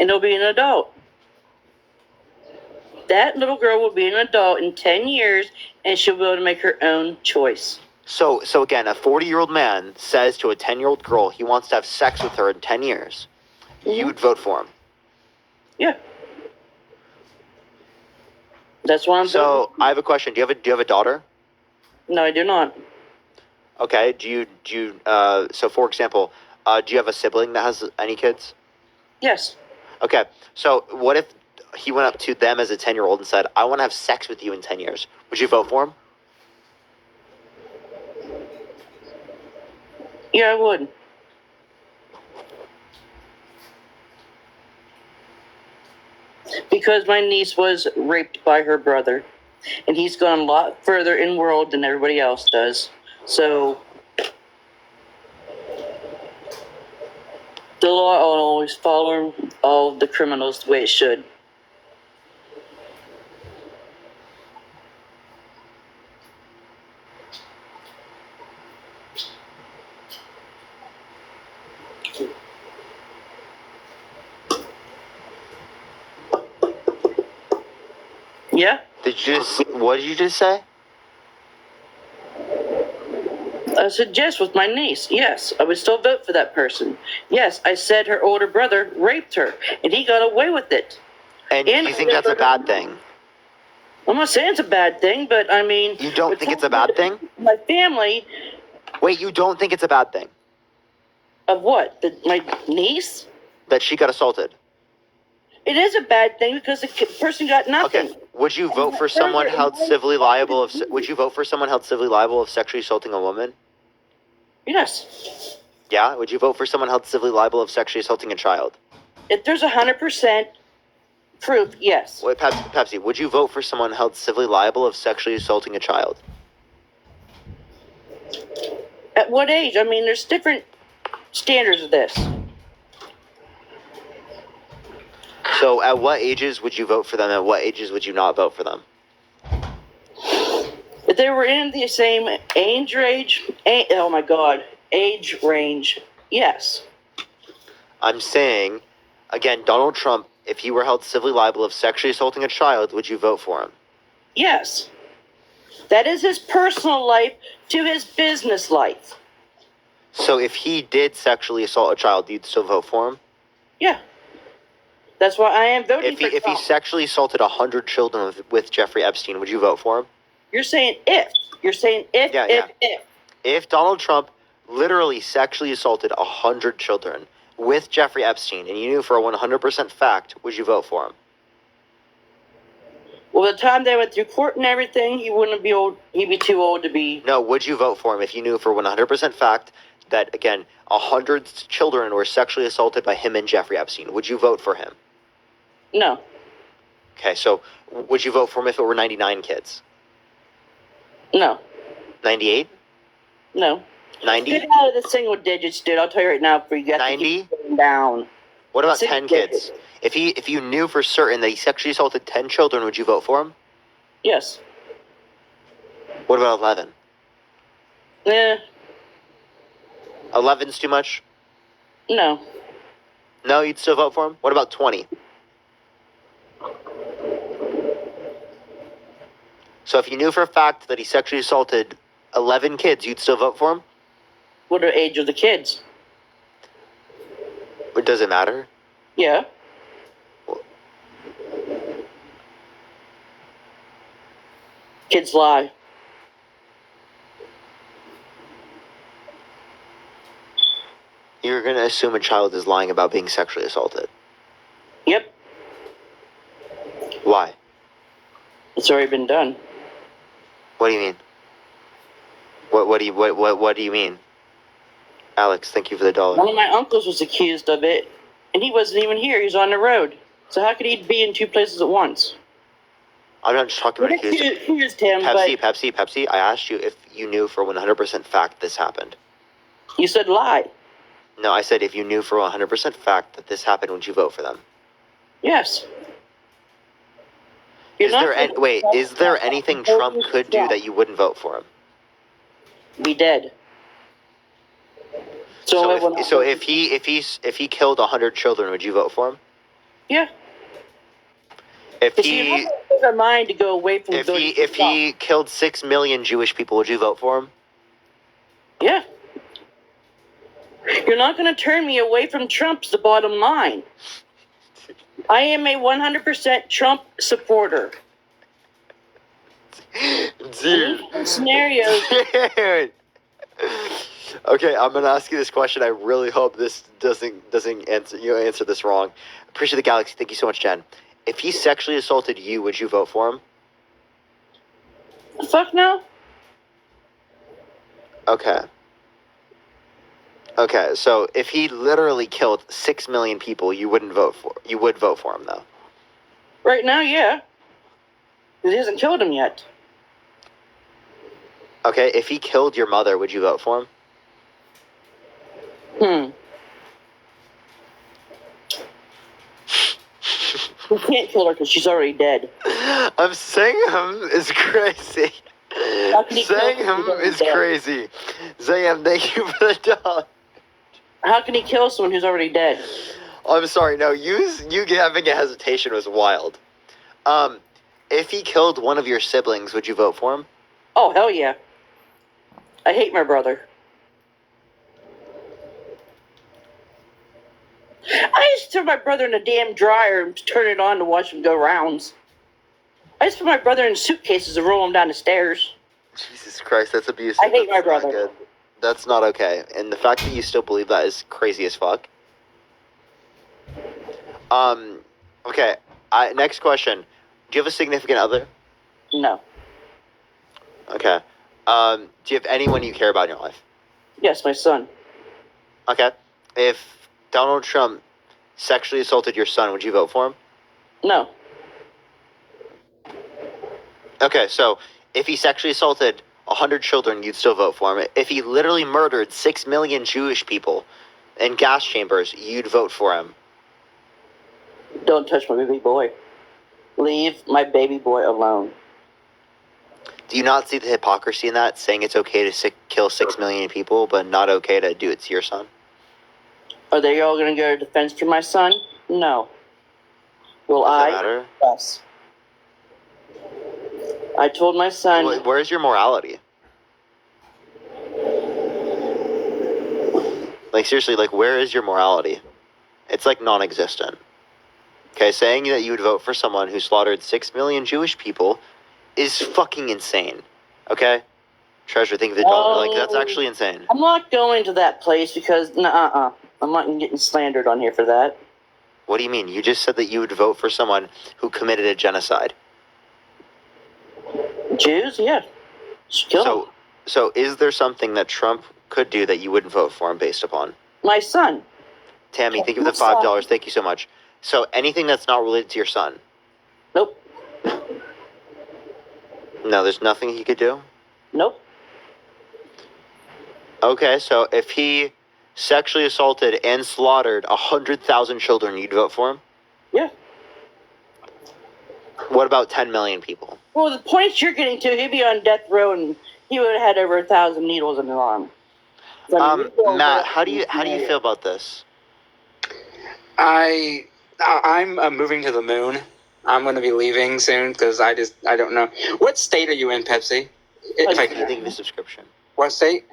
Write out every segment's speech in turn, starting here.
and they'll be an adult. That little girl will be an adult in 10 years, and she'll be able to make her own choice. So again, a 40-year-old man says to a 10-year-old girl he wants to have sex with her in 10 years. You would vote for him. Yeah. That's why I'm voting. So I have a question. Do you have a daughter? No, I do not. Okay. So for example, do you have a sibling that has any kids? Yes. Okay. So what if he went up to them as a 10-year-old and said, I want to have sex with you in 10 years? Would you vote for him? Yeah, I would. Because my niece was raped by her brother, and he's gone a lot further in the world than everybody else does. So the law will always follow all the criminals the way it should. Yeah? What did you just say? I said yes with my niece. Yes, I would still vote for that person. Yes, I said her older brother raped her, and he got away with it. And you think that's a bad thing? I'm not saying it's a bad thing, but I mean... You don't think it's a bad thing? My family... Wait, you don't think it's a bad thing? Of what? My niece? That she got assaulted? It is a bad thing because the person got nothing. Okay. Would you vote for someone held civilly liable of? Would you vote for someone held civilly liable of sexually assaulting a woman? Yes. Yeah. Would you vote for someone held civilly liable of sexually assaulting a child? If there's 100% proof, yes. Wait, Pepsi. Would you vote for someone held civilly liable of sexually assaulting a child? At what age? I mean, there's different standards of this. So at what ages would you vote for them? At what ages would you not vote for them? If they were in the same age range, age range, yes. I'm saying, again, Donald Trump, if he were held civilly liable of sexually assaulting a child, would you vote for him? Yes. That is his personal life to his business life. So if he did sexually assault a child, you'd still vote for him? Yeah. That's why I am voting for Trump. If he sexually assaulted 100 children with Jeffrey Epstein, would you vote for him? You're saying if. You're saying if. If Donald Trump literally sexually assaulted 100 children with Jeffrey Epstein, and you knew for a 100% fact, would you vote for him? Well, the time they went through court and everything, he wouldn't be old. He'd be too old to be... No, would you vote for him if you knew for 100% fact that, again, 100 children were sexually assaulted by him and Jeffrey Epstein? Would you vote for him? No. Okay, so would you vote for him if it were 99 kids? No. 98? No. 90? Get out of the single digits, dude. I'll tell you right now before you get 90? Down. What about 10 kids? If you knew for certain that he sexually assaulted 10 children, would you vote for him? Yes. What about 11? Yeah. 11's too much? No. No, you'd still vote for him? What about 20? So if you knew for a fact that he sexually assaulted 11 kids, you'd still vote for him? What are the age of the kids? But does it matter? Yeah. Kids lie. You're going to assume a child is lying about being sexually assaulted. Yep. Why? It's already been done. What do you mean? What do you mean? Alex, thank you for the $1. One of my uncles was accused of it, and he wasn't even here. He was on the road. So how could he be in two places at once? I'm not just talking about accused him, Pepsi. I asked you if you knew for 100% fact this happened. You said lie. No, I said if you knew for 100% fact that this happened, would you vote for them? Yes. Is there anything Trump could do that you wouldn't vote for him? Be dead. So if he killed 100 children, would you vote for him? Yeah. If But see, you're he not going to take our mind to go away from if those. he killed 6 million Jewish people, would you vote for him? Yeah. You're not going to turn me away from Trump's the bottom line. I am a 100% Trump supporter. Dude. In scenarios. Dude. Okay, I'm gonna ask you this question. I really hope this doesn't answer this wrong. Appreciate the galaxy. Thank you so much, Jen. If he sexually assaulted you, would you vote for him? Fuck no. Okay. Okay, so if he literally killed 6 million people, you would vote for him though. Right now, yeah. Because he hasn't killed him yet. Okay, if he killed your mother, would you vote for him? We can't kill her because she's already dead. I'm saying him is crazy. Saying him is crazy. Zayam, thank you for the $1. How can he kill someone who's already dead? I'm sorry, no, you having a hesitation was wild. If he killed one of your siblings, would you vote for him? Oh, hell yeah. I hate my brother. I used to throw my brother in a damn dryer and turn it on to watch him go rounds. I used to put my brother in suitcases and roll him down the stairs. Jesus Christ, that's abusive. I hate my That's not brother. good. That's not okay. And the fact that you still believe that is crazy as fuck. Okay. Next question. Do you have a significant other? No. Okay. Do you have anyone you care about in your life? Yes, my son. Okay. If Donald Trump sexually assaulted your son, would you vote for him? No. Okay, so if he sexually assaulted 100 children, you'd still vote for him. If he literally murdered 6 million Jewish people in gas chambers, you'd vote for him. Don't touch my baby boy. Leave my baby boy alone. Do you not see the hypocrisy in that, saying it's okay to kill 6 million people, but not okay to do it to your son? Are they all going to go to defense for my son? No. Will Does that I? matter? Yes. I told my son. Where's your morality? Like, seriously, like, where is your morality? It's, like, non-existent. Okay, saying that you would vote for someone who slaughtered 6 million Jewish people is fucking insane. Okay? Treasure, think of the dollar. Like, that's actually insane. I'm not going to that place because, I'm not getting slandered on here for that. What do you mean? You just said that you would vote for someone who committed a genocide. Jews? Yeah. Just kill them. So is there something that Trump could do that you wouldn't vote for him based upon? My son. Tammy, thank you for the $5. Thank you so much. So anything that's not related to your son? Nope. No, there's nothing he could do? Nope. Okay, so if he sexually assaulted and slaughtered 100,000 children, you'd vote for him? Yeah. What about 10 million people? Well, the points you're getting to, he'd be on death row and he would have had over 1,000 needles in his arm. So, I mean, Matt, how do you feel about this? I'm moving to the moon. I'm going to be leaving soon because I don't know. What state are you in, Pepsi? What do you think of the subscription? What state?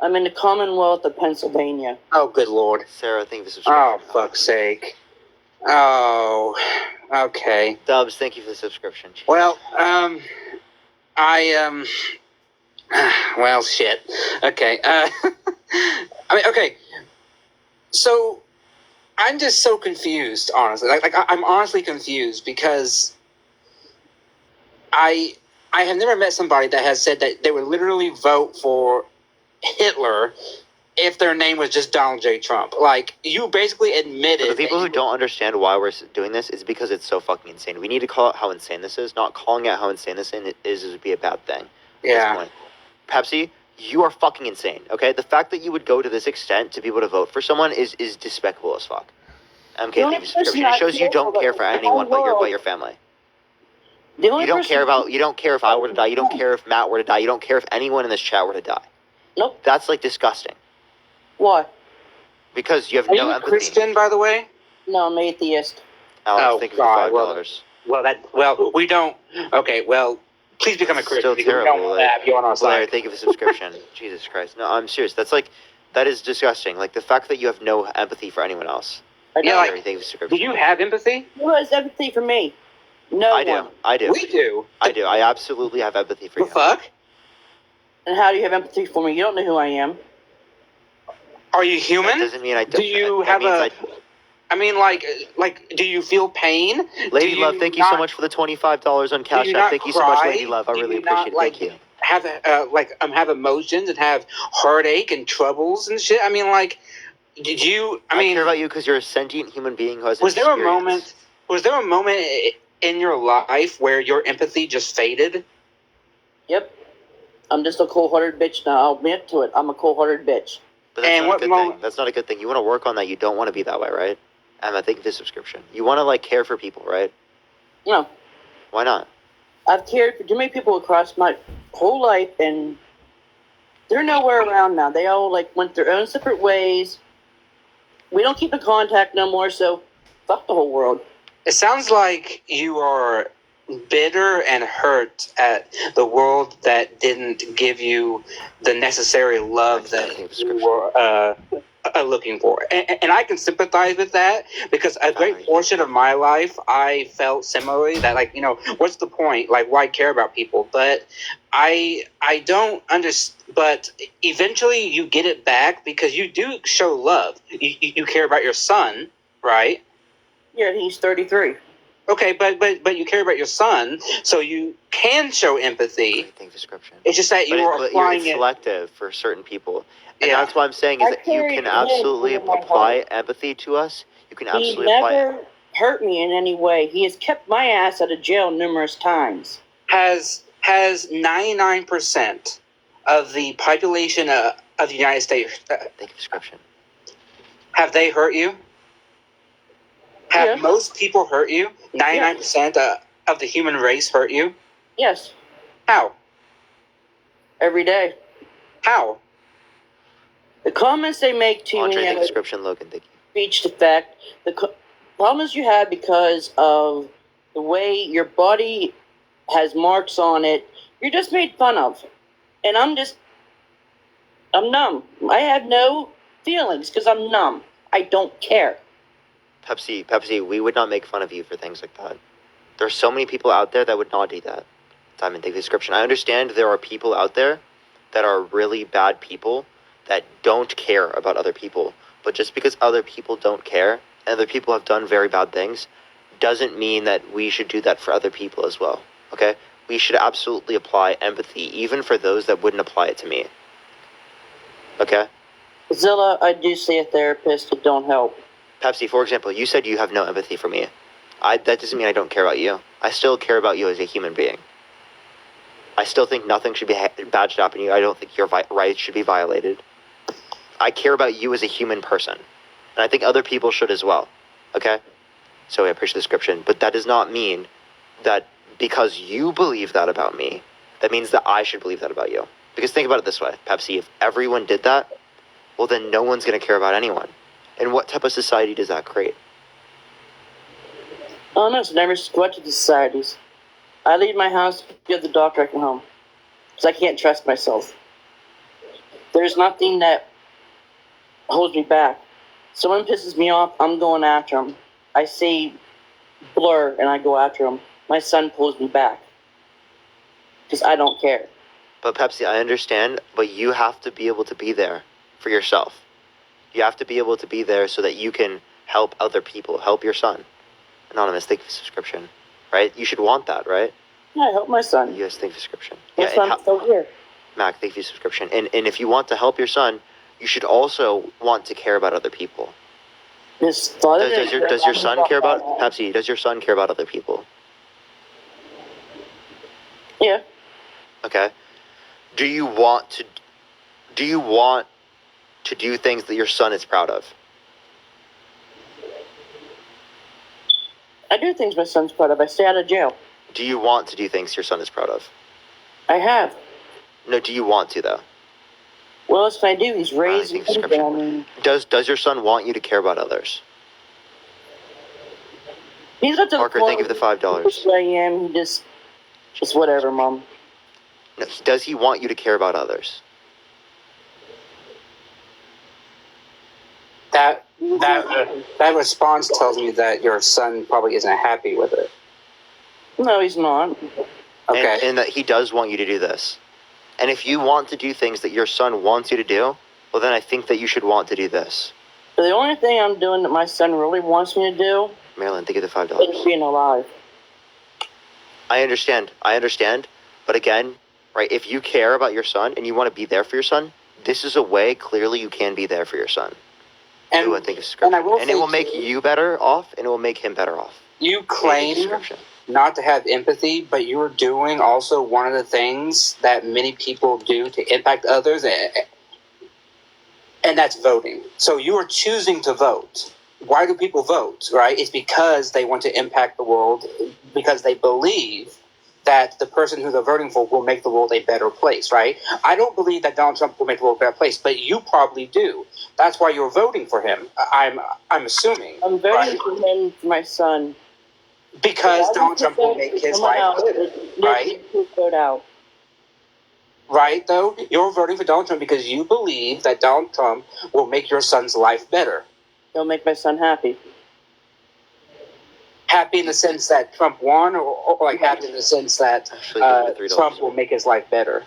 I'm in the Commonwealth of Pennsylvania. Oh, good Lord. Sarah, think of the subscription. Oh, fuck's sake. Oh, okay. Dubs, thank you for the subscription. Jeez. Well, well, shit. Okay. Okay. So, I'm just so confused, honestly. I'm honestly confused because I have never met somebody that has said that they would literally vote for Hitler if their name was just Donald J. Trump. Like, you basically admitted. For the people who don't understand why we're doing this is because it's so fucking insane. We need to call out how insane this is. Not calling out how insane this is would be a bad thing. Yeah. Pepsi, you are fucking insane, okay? The fact that you would go to this extent to be able to vote for someone is despicable as fuck. MK, thank you for the subscription. It shows you don't care for anyone but your family. You don't care if I were to die. You don't care if Matt were to die. You don't care if anyone in this chat were to die. Nope. That's, like, disgusting. Why? Because you have Are no you a empathy. Christian, by the way? No, I'm atheist. Alex, thank you for God, $5. we don't. Okay, well, please become a Christian. Still because we don't terrible. want to have you on our Blair, side. thank you for the subscription. Jesus Christ. No, I'm serious. That is disgusting. Like the fact that you have no empathy for anyone else. I Yeah, don't. like, Larry, thank you for the subscription. Do you have empathy? Who has empathy for me? No I one. do. I do. We do. I do. I absolutely have empathy for The you. fuck? And how do you have empathy for me? You don't know who I am. Are you human? That doesn't mean I don't. Do you that have means I mean, like, do you feel pain? Lady Do Love, thank you so much for the $25 on Cash App. Thank you so much, Lady Love. I really appreciate it. Thank you. Have emotions and have heartache and troubles and shit. I mean, like, did you? I care about you because you're a sentient human being who has Was there a experience. moment? Was there a moment in your life where your empathy just faded? Yep. I'm just a cold-hearted bitch now. I'll admit to it. I'm a cold-hearted bitch. But that's And not what a good moment- thing. That's not a good thing. You want to work on that. You don't want to be that way, right? Emma, thank you for the subscription. You want to like care for people, right? No. Why not? I've cared for too many people across my whole life, and they're nowhere around now. They all like went their own separate ways. We don't keep in contact no more, so fuck the whole world. It sounds like you are bitter and hurt at the world that didn't give you the necessary love that you were looking for. And I can sympathize with that because a great portion of my life, I felt similarly that, like, you know, what's the point? Like, why care about people? But I don't understand. But eventually you get it back because you do show love. You care about your son, right? Yeah, he's 33. Okay, but you care about your son, so you can show empathy. Description. It's just that you are applying it's selective for certain people, and Yeah. that's what I'm saying is that you can absolutely apply empathy to us. You can absolutely He apply. never hurt me in any way. He has kept my ass out of jail numerous times. Has 99% of the population of the United States description. Have they hurt you? Have most people hurt you? 99% of the human race hurt you? Yes. How? Every day. How? The comments they make to Andre, me the description, Logan, thank you. speech effect. The problems you have because of the way your body has marks on it, you're just made fun of. And I'm numb. I have no feelings because I'm numb. I don't care. Pepsi, we would not make fun of you for things like that. There's so many people out there that would not do that. Diamond, take the description. I understand there are people out there that are really bad people that don't care about other people. But just because other people don't care, and other people have done very bad things, doesn't mean that we should do that for other people as well. Okay? We should absolutely apply empathy, even for those that wouldn't apply it to me. Okay? Zilla, I do see a therapist. It don't help. Pepsi, for example, you said you have no empathy for me. That doesn't mean I don't care about you. I still care about you as a human being. I still think nothing should be badged up in you. I don't think your rights should be violated. I care about you as a human person. And I think other people should as well. Okay? So I appreciate the description. But that does not mean that because you believe that about me, that means that I should believe that about you. Because think about it this way, Pepsi, if everyone did that, well then no one's going to care about anyone. And what type of society does that create? Oh no, it's never squat to the societies. I leave my house, get the doctor, I come home. Because I can't trust myself. There's nothing that holds me back. Someone pisses me off, I'm going after him. I see Blur and I go after him. My son pulls me back. Because I don't care. But Pepsi, I understand, but you have to be able to be there for yourself. You have to be able to be there so that you can help other people, help your son. Anonymous, thank you for subscription. Right? You should want that, right? Yeah, I help my son. Yes, thank you for subscription. That's why I'm still here. Mac, thank you for subscription. And if you want to help your son, you should also want to care about other people. Does your son care about Pepsi? Does your son care about other people? Yeah. Okay. Do you want to do things that your son is proud of? I do things my son's proud of. I stay out of jail. Do you want to do things your son is proud of? I have. No, do you want to though? What else can I do? He's raised. Does your son want you to care about others? He's not to Parker, the thank you for the $5. I am. He just whatever, Mom. No, does he want you to care about others? That response tells me that your son probably isn't happy with it. No, he's not. Okay. And that he does want you to do this. And if you want to do things that your son wants you to do, well, then I think that you should want to do this. But the only thing I'm doing that my son really wants me to do, Marilyn, think of the $5. is being alive. I understand. But again, right, if you care about your son and you want to be there for your son, this is a way clearly you can be there for your son. And, I think it's and it will make you better off, and it will make him better off. You claim not to have empathy, but you're doing also one of the things that many people do to impact others, and that's voting. So you are choosing to vote. Why do people vote, right? It's because they want to impact the world, because they believe that the person who they're voting for will make the world a better place, right? I don't believe that Donald Trump will make the world a better place, but you probably do. That's why you're voting for him. I'm assuming. I'm voting for him for my son. Because Donald Trump will make his life better, right? Vote out. Right, though? You're voting for Donald Trump because you believe that Donald Trump will make your son's life better. He'll make my son happy. Happy in the sense that Trump won, or like happy in the sense that Trump will make his life better?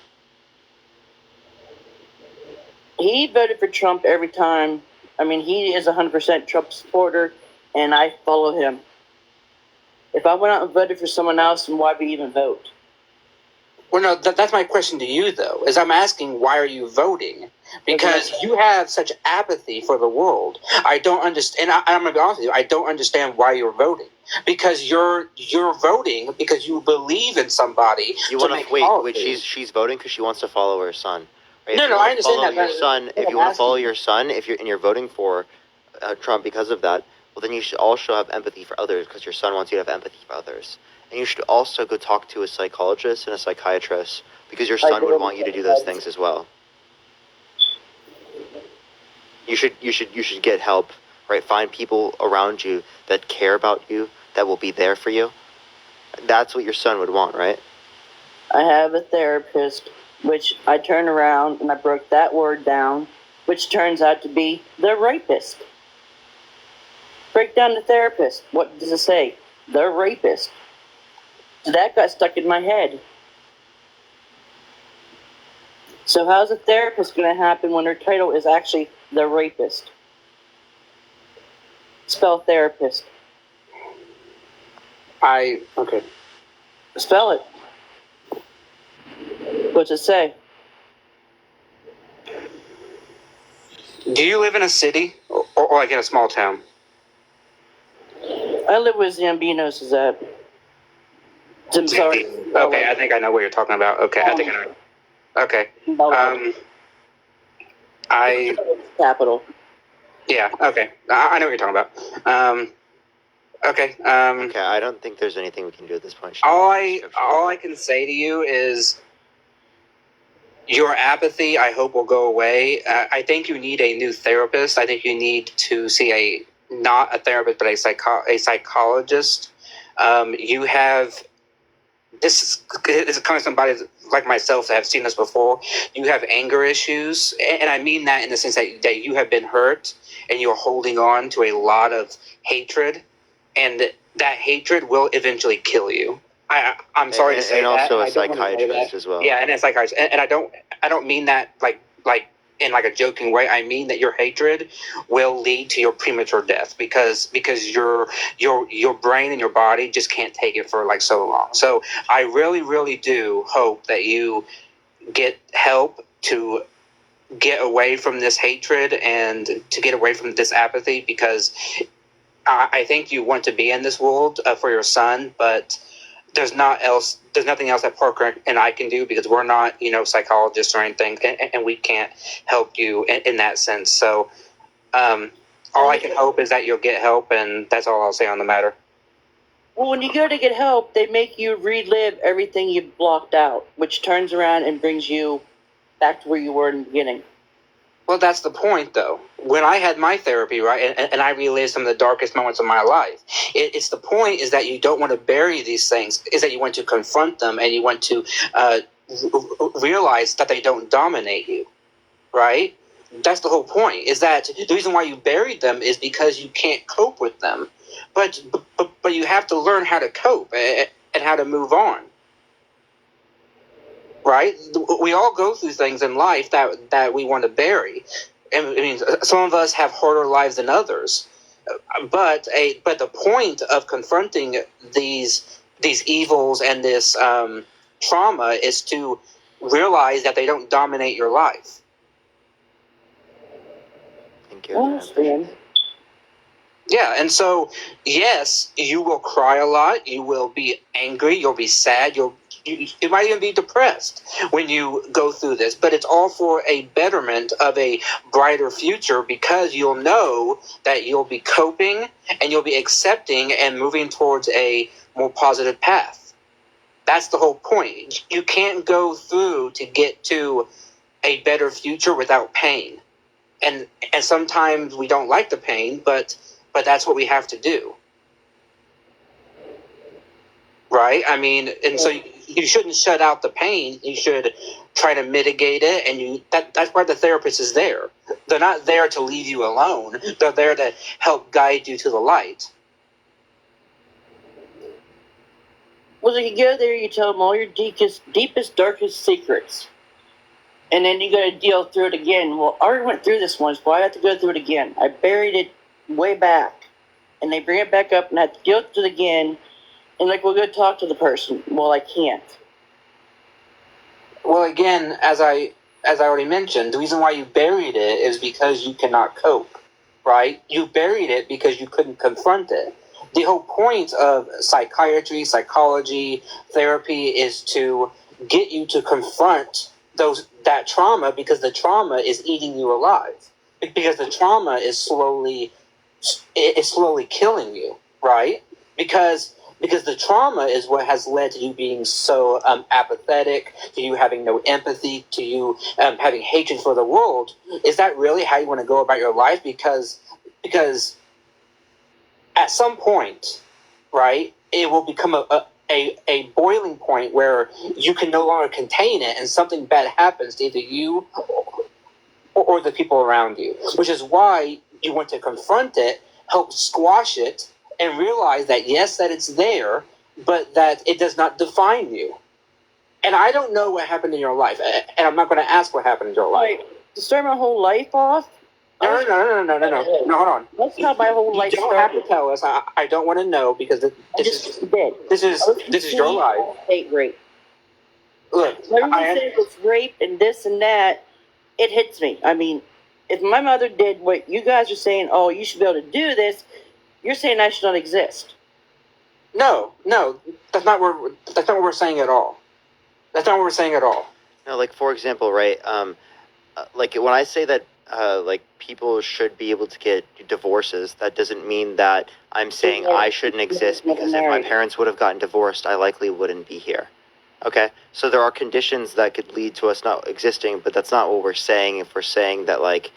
He voted for Trump every time. I mean, he is 100% Trump supporter, and I follow him. If I went out and voted for someone else, then why would we even vote? Well, no, that's my question to you, though, is I'm asking, why are you voting? Because you have such apathy for the world. I don't understand, and I'm going to be honest with you, I don't understand why you're voting. Because you're voting because you believe in somebody. You want to wait, she's voting because she wants to follow her son. Right? No, I understand that. If you want to follow your son, if you're voting for Trump because of that, well, then you should also have empathy for others because your son wants you to have empathy for others. And you should also go talk to a psychologist and a psychiatrist because your son would want you to do those things as well. You should get help, right? Find people around you that care about you, that will be there for you. That's what your son would want, right? I have a therapist, which I turned around and I broke that word down, which turns out to be the rapist. Break down the therapist. What does it say? The rapist. So that got stuck in my head. So how's a therapist going to happen when her title is actually the rapist? Spell therapist. Okay. Spell it. What's it say? Do you live in a city or like in a small town? I live where Zambinos is at. I'm sorry. Okay, I think I know what you're talking about. Okay, I think I know. Okay. Capital. Yeah, okay. I know what you're talking about. Okay. Okay, I don't think there's anything we can do at this point. All I can say to you is your apathy, I hope, will go away. I think you need a new therapist. I think you need to see not a therapist, but a psychologist. You have... This is coming from somebody like myself that have seen this before. You have anger issues, and I mean that in the sense that you have been hurt and you're holding on to a lot of hatred, and that hatred will eventually kill you. I'm sorry to say that. And also a psychiatrist as well. Yeah, and a psychiatrist. And I don't mean that like in like a joking way. I mean that your hatred will lead to your premature death because your brain and your body just can't take it for like so long. So I really, really do hope that you get help to get away from this hatred and to get away from this apathy, because I think you want to be in this world for your son, but there's nothing else that Parker and I can do because we're not, psychologists or anything, and we can't help you in that sense. So all I can hope is that you'll get help, and that's all I'll say on the matter. Well, when you go to get help, they make you relive everything you've blocked out, which turns around and brings you back to where you were in the beginning. Well, that's the point, though. when I had my therapy, right, and I relived some of the darkest moments of my life, it's the point is that you don't want to bury these things, is that you want to confront them and you want to realize that they don't dominate you, right? That's the whole point, is that the reason why you buried them is because you can't cope with them. But you have to learn how to cope and how to move on. Right? We all go through things in life that we want to bury. I mean, some of us have harder lives than others. But the point of confronting these evils and this trauma is to realize that they don't dominate your life. Thank you. Yeah, and so, yes, you will cry a lot, you will be angry, you'll be sad, you might even be depressed when you go through this, but it's all for a betterment of a brighter future, because you'll know that you'll be coping and you'll be accepting and moving towards a more positive path. That's the whole point. You can't go through to get to a better future without pain. And sometimes we don't like the pain, but that's what we have to do. Right? I mean, and so you shouldn't shut out the pain. You should try to mitigate it, and that's why the therapist is there. They're not there to leave you alone. They're there to help guide you to the light. Well, so you go there, you tell them all your deepest, darkest secrets. And then you got to deal through it again. Well, I already went through this once, but I have to go through it again. I buried it way back. And they bring it back up, and I have to deal with it again. And like, we'll go talk to the person. Well, I can't. Well, again, as I already mentioned, the reason why you buried it is because you cannot cope, right? You buried it because you couldn't confront it. The whole point of psychiatry, psychology, therapy is to get you to confront that trauma, because the trauma is eating you alive. Because the trauma is slowly killing you, right? Because the trauma is what has led to you being so apathetic, to you having no empathy, to you having hatred for the world. Is that really how you want to go about your life? Because at some point, right, it will become a boiling point where you can no longer contain it, and something bad happens to either you or the people around you, which is why you want to confront it, help squash it, and realize that, yes, that it's there, but that it does not define you. And I don't know what happened in your life, and I'm not going to ask what happened in your life. To start my whole life off? No, hold on. That's how my whole life started. You don't have to tell us. I don't want to know, because this is your life. Hate rape. Look, everybody said it was rape and this and that. It hits me. I mean, if my mother did what you guys are saying, oh, you should be able to do this, you're saying I should not exist. No, that's not what we're saying at all. That's not what we're saying at all. No, like, for example, right? Like, when I say that, like, people should be able to get divorces, that doesn't mean that I'm saying I shouldn't exist, because if my parents would have gotten divorced, I likely wouldn't be here. Okay? So there are conditions that could lead to us not existing, but that's not what we're saying if we're saying that, like,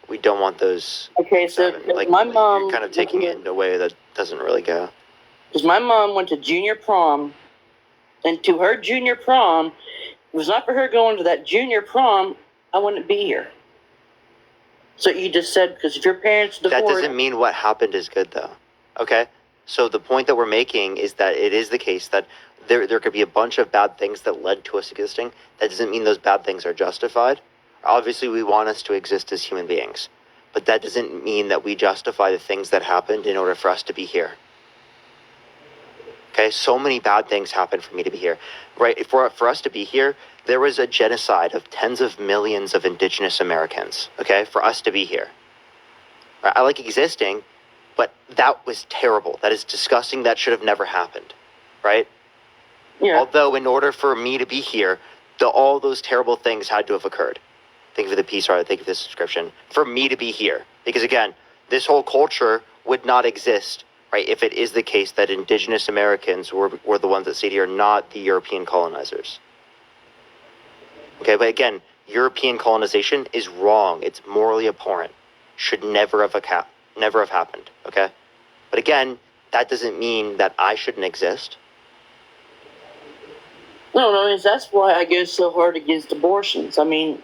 we don't want those. Okay, so like, my mom... You're kind of taking it in a way that doesn't really go. Because my mom went to junior prom, and to her junior prom, if it was not for her going to that junior prom, I wouldn't be here. So you just said, because if your parents divorced... That doesn't mean what happened is good, though. Okay? So the point that we're making is that it is the case that there could be a bunch of bad things that led to us existing. That doesn't mean those bad things are justified. Obviously, we want us to exist as human beings. But that doesn't mean that we justify the things that happened in order for us to be here. Okay? So many bad things happened for me to be here. Right? For us to be here, there was a genocide of tens of millions of indigenous Americans. Okay? For us to be here. I like existing, but that was terrible. That is disgusting. That should have never happened. Right? Yeah. Although, in order for me to be here, all those terrible things had to have occurred. Thank you for the piece, Art. Thank you for the subscription. For me to be here. Because, again, this whole culture would not exist, right, if it is the case that indigenous Americans were the ones that stayed here, not the European colonizers. Okay, but again, European colonization is wrong. It's morally abhorrent. should never have happened, okay? But again, that doesn't mean that I shouldn't exist. No, that's why I go so hard against abortions. I mean,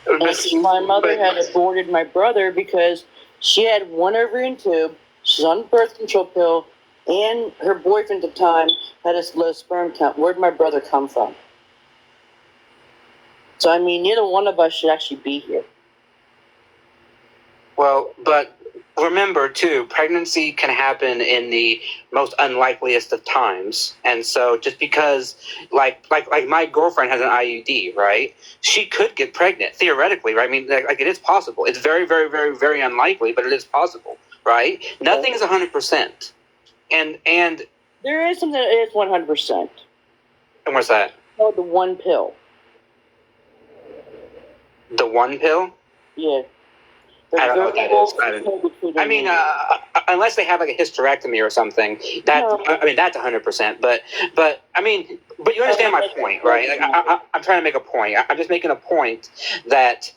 my mother had aborted my brother because she had one ovarian tube, she's on birth control pill, and her boyfriend at the time had a low sperm count. Where'd my brother come from? So, I mean, neither one of us should actually be here. Well, but remember, too, pregnancy can happen in the most unlikeliest of times. And so just because, like my girlfriend has an IUD, right? She could get pregnant, theoretically, right? I mean, like it is possible. It's very, very, very, very unlikely, but it is possible, right? Okay. Nothing is 100%. And there is something that is 100%. And what's that? Oh, the one pill. The one pill? Yeah. I don't know what that is. I mean, unless they have like a hysterectomy or something, I mean that's 100%. But I mean, but you understand my point, right? Like, I'm trying to make a point. I'm just making a point that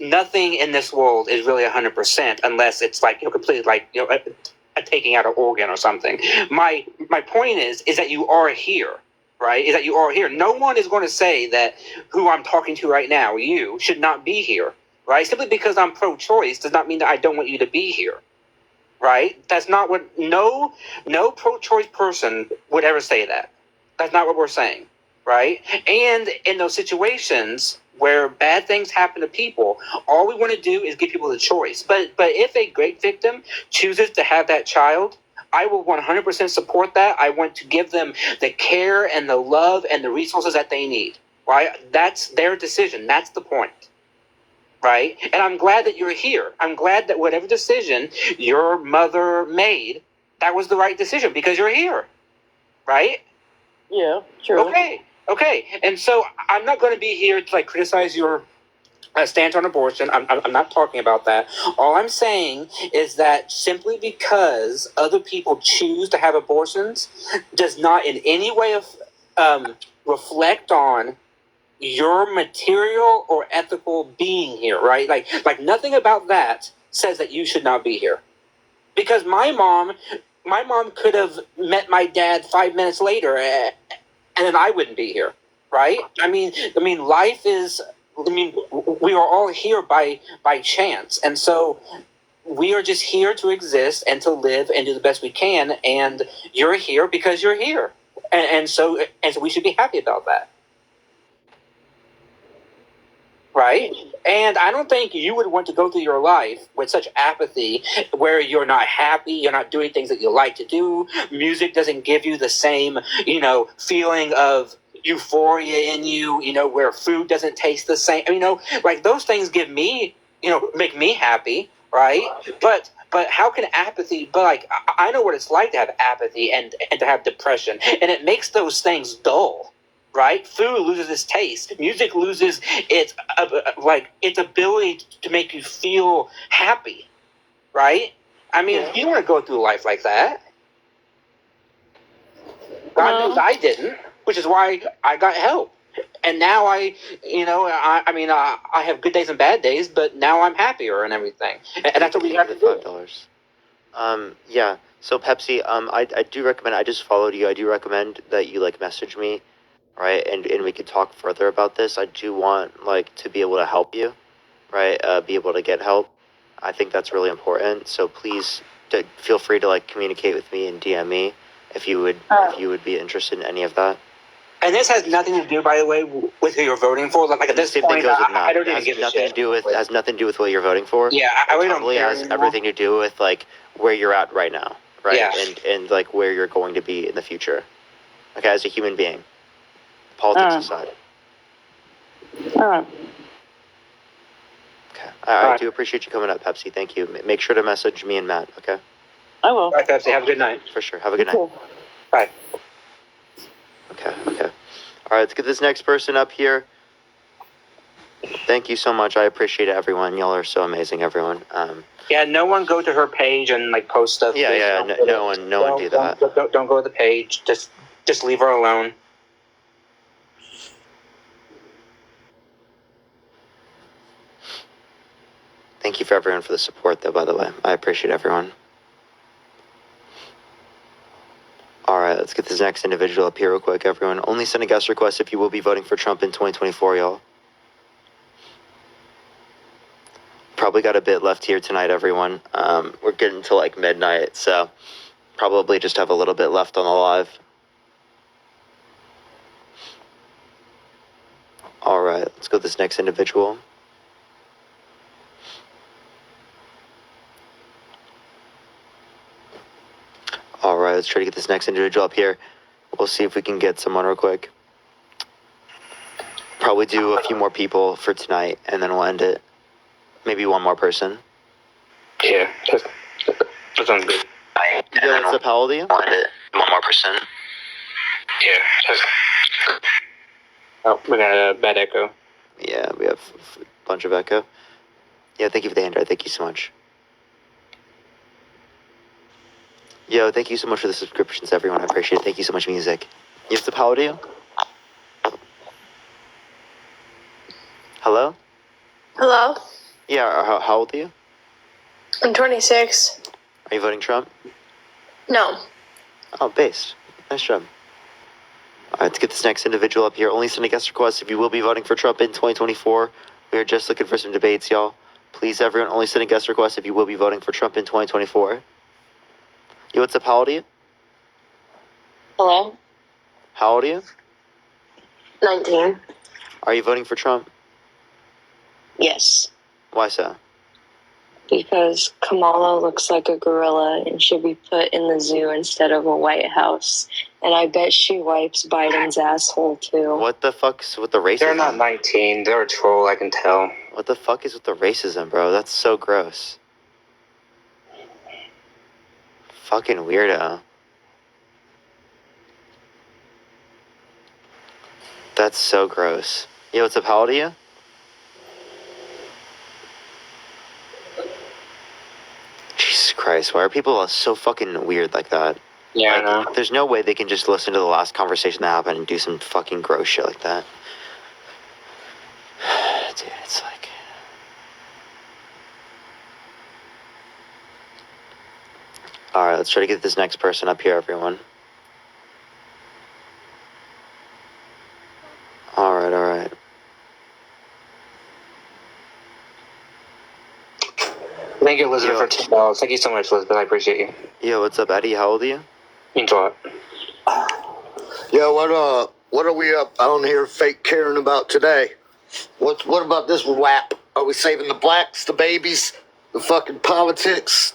nothing in this world is really 100% unless it's like completely like a taking out an organ or something. My point is that you are here. Right? Is that you are here. No one is going to say that who I'm talking to right now, you, should not be here. Right? Simply because I'm pro-choice does not mean that I don't want you to be here. Right? That's not what no pro-choice person would ever say that. That's not what we're saying. Right? And in those situations where bad things happen to people, all we want to do is give people the choice. But if a great victim chooses to have that child, I will 100% support that. I want to give them the care and the love and the resources that they need. Right? That's their decision. That's the point. Right? And I'm glad that you're here. I'm glad that whatever decision your mother made, that was the right decision because you're here. Right? Yeah, sure. Okay. And so I'm not going to be here to like criticize your stance on abortion. I'm not talking about that. All I'm saying is that simply because other people choose to have abortions does not in any way reflect on your material or ethical being here, right? Like nothing about that says that you should not be here. Because my mom could have met my dad 5 minutes later and then I wouldn't be here, right? I mean, life is, we are all here by chance. And so we are just here to exist and to live and do the best we can. And you're here because you're here. And so we should be happy about that. Right? And I don't think you would want to go through your life with such apathy where you're not happy, you're not doing things that you like to do. Music doesn't give you the same, feeling of euphoria in you, where food doesn't taste the same. Like those things give me, make me happy, right? But how can apathy, but like, I know what it's like to have apathy and to have depression, and it makes those things dull. Right? Food loses its taste. Music loses its ability to make you feel happy. Right? I mean, you don't want to go through life like that. God knows I didn't, which is why I got help. And now I have good days and bad days, but now I'm happier and everything. And that's what we have to do. $5. Yeah. So Pepsi, I do recommend. I just followed you. I do recommend that you message me. Right, and we could talk further about this. I do want to be able to help you, right? Be able to get help. I think that's really important. So please feel free to communicate with me and DM me if you would be interested in any of that. And this has nothing to do, by the way, with who you're voting for. Like at this point, I don't even give a shit. It has nothing to do with what you're voting for. Yeah, I really don't care. It has everything to do with where you're at right now, right? Yeah. And where you're going to be in the future. Okay, as a human being. Politics aside. All right. Okay. I do appreciate you coming up, Pepsi. Thank you. Make sure to message me and Matt, okay? I will. All right, Pepsi. Have a good night. For sure. Have a good night. Bye. Okay. All right, let's get this next person up here. Thank you so much. I appreciate it, everyone. Y'all are so amazing, everyone. Yeah, no one go to her page and post stuff. Yeah. No one do that. Don't go to the page. Just leave her alone. you for everyone for the support, though, by the way. I appreciate everyone. Alright, let's get this next individual up here real quick, everyone. Only send a guest request if you will be voting for Trump in 2024, y'all. Probably got a bit left here tonight, everyone. We're getting to like midnight, so probably just have a little bit left on the live. Alright, let's go to this next individual. Alright, let's try to get this next individual up here. We'll see if we can get someone real quick. Probably do a few more people for tonight, and then we'll end it. Maybe one more person. Yeah, that sounds good. Yo, what's up? How old are you? One more person. Yeah. Oh, we got a bad echo. Yeah, we have a bunch of echo. Yeah, thank you for the Android. Thank you so much. Yo, thank you so much for the subscriptions, everyone. I appreciate it. Thank you so much, music. You have to power to you? Hello? Hello? Yeah, how old are you? I'm 26. Are you voting Trump? No. Oh, based. Nice job. Alright, let's get this next individual up here. Only send a guest request if you will be voting for Trump in 2024. We are just looking for some debates, y'all. Please, everyone, only send a guest request if you will be voting for Trump in 2024. Yo, what's up? How old are you? Hello? How old are you? 19. Are you voting for Trump? Yes. Why so? Because Kamala looks like a gorilla and should be put in the zoo instead of a White House. And I bet she wipes Biden's asshole too. What the fuck's with the racism? They're not 19. They're a troll, I can tell. What the fuck is with the racism, bro? That's so gross. Fucking weirdo. That's so gross. Yo, what's up? How old are you? Jesus Christ, why are people so fucking weird like that? Yeah, Like, I know. there's no way they can just listen to the last conversation that happened and do some fucking gross shit like that. Dude, it's like... Alright, let's try to get this next person up here, everyone. Alright. Thank you, Elizabeth, for $10. Thank you so much, Elizabeth. I appreciate you. Yo, what's up, Eddie? How old are you? Means a lot. Yeah, what are we up? I don't hear fake caring about today. What about this WAP? Are we saving the blacks, the babies, the fucking politics?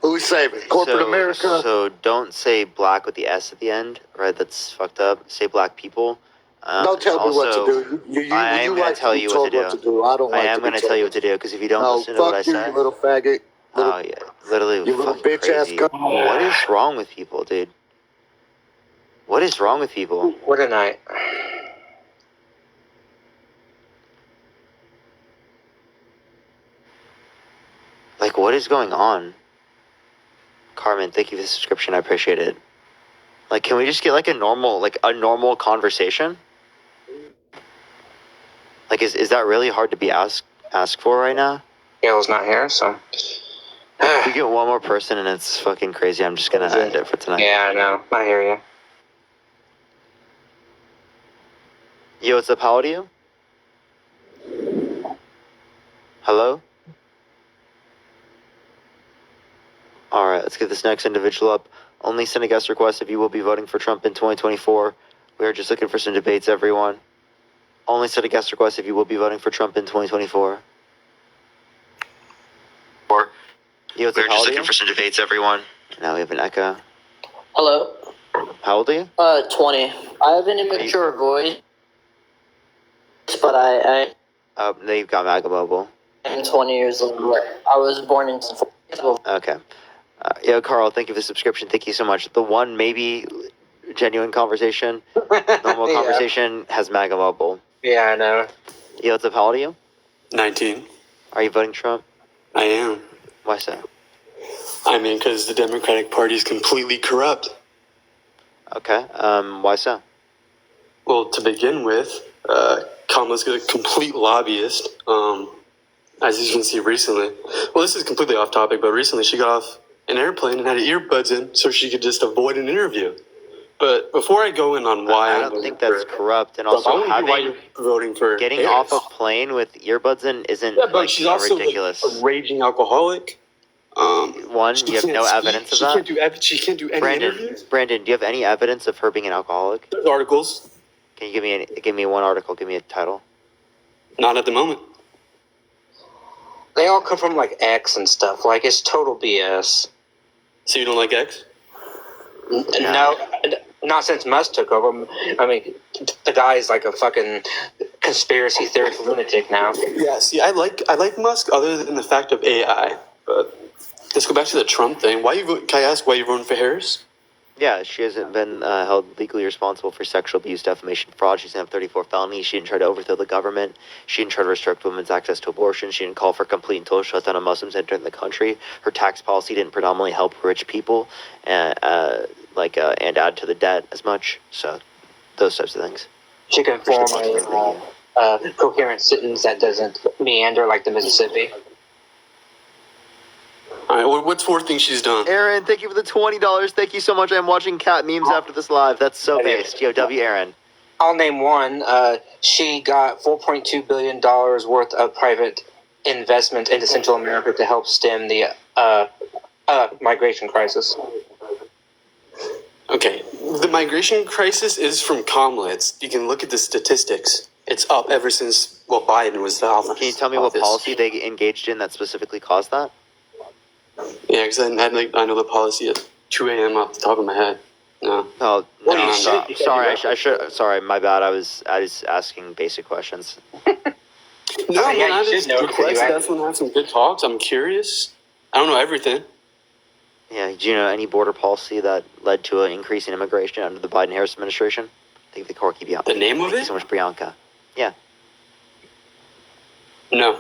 Who we saving? Corporate America? So don't say black with the S at the end, right? That's fucked up. Say black people. Don't tell me what to do. I am going to tell you what to do. I don't like I am going to tell you what to do, because if you don't listen to what I fuck you, say... you little faggot. Oh, yeah. Literally, you little fucking bitch crazy. ass. What is wrong with people, dude? What is wrong with people? What a night. Like, what is going on? Carmen, thank you for the subscription. I appreciate it. Like, can we just get, like, a normal conversation? Like, is that really hard to be asked for right now? Gail's not here, so... If we get one more person and it's fucking crazy, I'm just gonna end it for tonight. Yeah, I know. I hear you. Yo, what's up? How old are you? Hello? Alright, let's get this next individual up. Only send a guest request if you will be voting for Trump in 2024. We are just looking for some debates, everyone. Only send a guest request if you will be voting for Trump in 2024. Yo, what's up? We're just looking for some debates, everyone. Now we have an echo. Hello. How old are you? 20. I have an immature voice, but I Now you've got MAGA Mobile. am 20 years old. I was born in... Okay. Yo, Carl, thank you for the subscription. Thank you so much. The one maybe genuine conversation, normal conversation, has MAGA Mobile. Yeah, I know. Yo, what's up? How old are you? 19. Are you voting Trump? I am. Why so? I mean, because the Democratic Party is completely corrupt. Okay. Why so? Well, to begin with, Kamala's a complete lobbyist. as you can see recently. Well, this is completely off topic, but recently she got off an airplane and had earbuds in so she could just avoid an interview. But before I go in on why I don't think that's corrupt, and also why you're voting for getting Harris. off a plane with earbuds in isn't but she's also ridiculous. Like a raging alcoholic. One, you have no evidence of that. She can't do any interviews. Brandon, do you have any evidence of her being an alcoholic? There's articles. Can you give me one article? Give me a title. Not at the moment. They all come from like X and stuff. Like it's total BS. So you don't like X? No, not since Musk took over. I mean, the guy is like a fucking conspiracy theorist lunatic now. Yeah. See, I like Musk other than the fact of AI. But let's go back to the Trump thing. Can I ask why you're voting for Harris? Yeah, she hasn't been held legally responsible for sexual abuse, defamation, fraud. She's have 34 felonies. She didn't try to overthrow the government. She didn't try to restrict women's access to abortion. She didn't call for complete and total shutdown of Muslims entering the country. Her tax policy didn't predominantly help rich people and add to the debt as much. So, those types of things. She can form a coherent sentence that doesn't meander like the Mississippi. All right, what's 4 things she's done? Aaron, thank you for the $20. Thank you so much. I'm watching cat memes after this live. That's so based. Yo, W. Aaron. I'll name one. She got $4.2 billion worth of private investment into Central America to help stem the migration crisis. Okay, the migration crisis is from Kamala. You can look at the statistics. It's up ever since Biden was the office. Can you tell me what policy they engaged in that specifically caused that? Yeah, because I know the policy at 2 a.m. off the top of my head. No. Oh, Well, no, you no, should- sorry. I should. Sorry, my bad. I was asking basic questions. No, yeah, man, I you just should know, because you definitely have some good talks. I'm curious. I don't know everything. Yeah. Do you know any border policy that led to an increase in immigration under the Biden-Harris administration? Thank you, the Corky Bianca. The name of Thank you it? so much, Bianca. Yeah. No.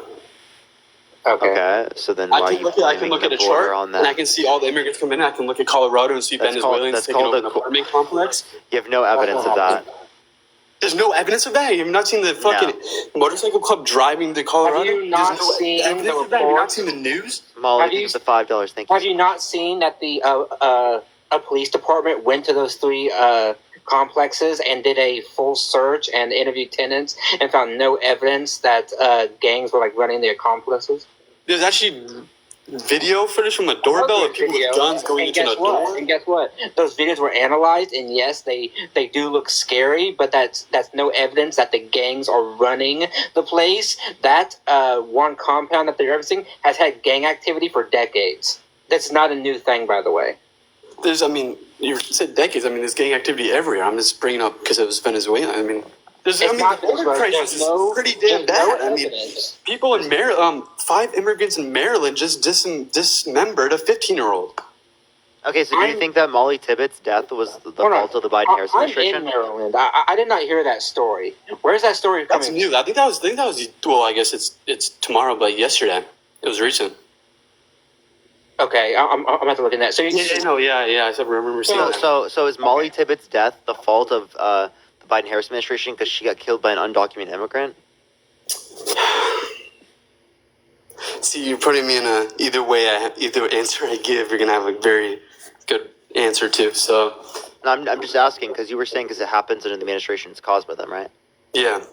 Okay. So then why are you I can look at a chart on that? and I can see all the immigrants come in. I can look at Colorado and see Venezuelans that's taking called over an apartment complex. You have no evidence of that. There's no evidence of that. You've not seen the fucking motorcycle club driving to Colorado? Have you not There's no seen evidence the of that? Have you not reports? seen the news? Molly, Have thank you- you for the $5. Thank you. Have you not seen that the a police department went to those 3 complexes and did a full search and interviewed tenants and found no evidence that gangs were like running their accomplices? There's actually video footage from a doorbell of people with guns going into the door. And guess what? Those videos were analyzed, and yes, they do look scary, but that's no evidence that the gangs are running the place. That one compound that they're referencing has had gang activity for decades. That's not a new thing, by the way. You said decades. There's gang activity everywhere. I'm just bringing up because it was Venezuela. It's the not border crisis is pretty damn bad. People in Maryland, 5 immigrants in Maryland just dismembered a 15-year-old. Okay, so do you think that Molly Tibbetts' death was the fault of the Biden-Harris I'm administration? in Maryland. I did not hear that story. Where's that story coming That's new. I think that was. Well, I guess it's tomorrow, but yesterday it was recent. Okay, I'm about to look in that. So I remember seeing that. So is Molly Tibbetts' death the fault of the Biden-Harris administration because she got killed by an undocumented immigrant? See, you're putting me in either answer I give, you're gonna have a very good answer to. So No, I'm just asking because you were saying because it happens under the administration, it's caused by them, right? yeah.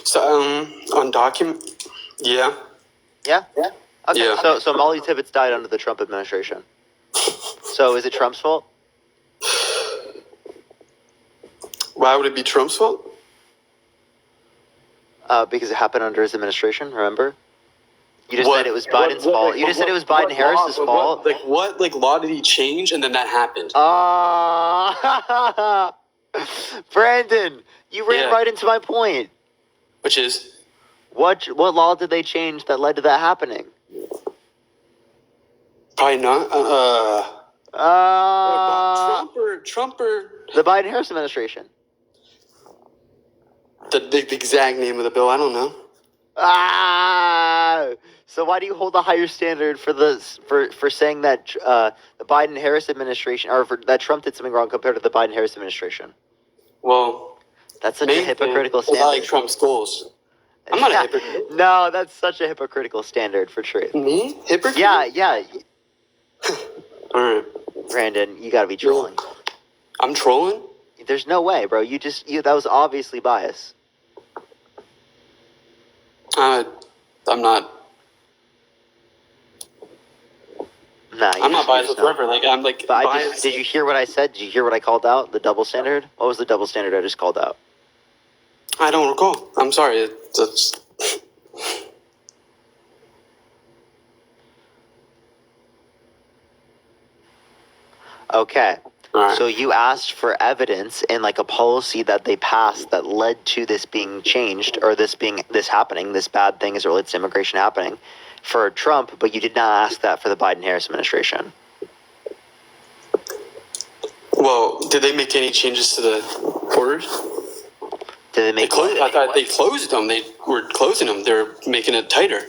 So undocumented. Yeah. Yeah. Okay. Yeah. So Molly Tibbetts died under the Trump administration. So is it Trump's fault? Why would it be Trump's fault? Because it happened under his administration. Remember? You just said it was Biden's fault. You just said it was Biden-Harris's fault. What law did he change and then that happened? Brandon, you ran right into my point. Which is? What law did they change that led to that happening? Probably not. Trump or the Biden-Harris administration. The exact name of the bill, I don't know. So why do you hold a higher standard for saying that the Biden-Harris administration or that Trump did something wrong compared to the Biden-Harris administration? Well, that's such a hypocritical standard. I like Trump's goals. I'm not a hypocrite. No, that's such a hypocritical standard for truth. Me? Hypocrite? Yeah. All right. Brandon, you gotta be trolling. I'm trolling? There's no way, bro. That was obviously bias. I'm not. Nah, I'm not biased whatsoever. Like, I'm like biased. Did you hear what I said? Did you hear what I called out? The double standard? What was the double standard I just called out? I don't recall. I'm sorry. That's... Okay. Right. So you asked for evidence in like a policy that they passed that led to this being changed, or this happening, this bad thing as it relates to immigration happening for Trump, but you did not ask that for the Biden-Harris administration. Well, did they make any changes to the borders? Did they make? I thought they closed them. They were closing them. They're making it tighter.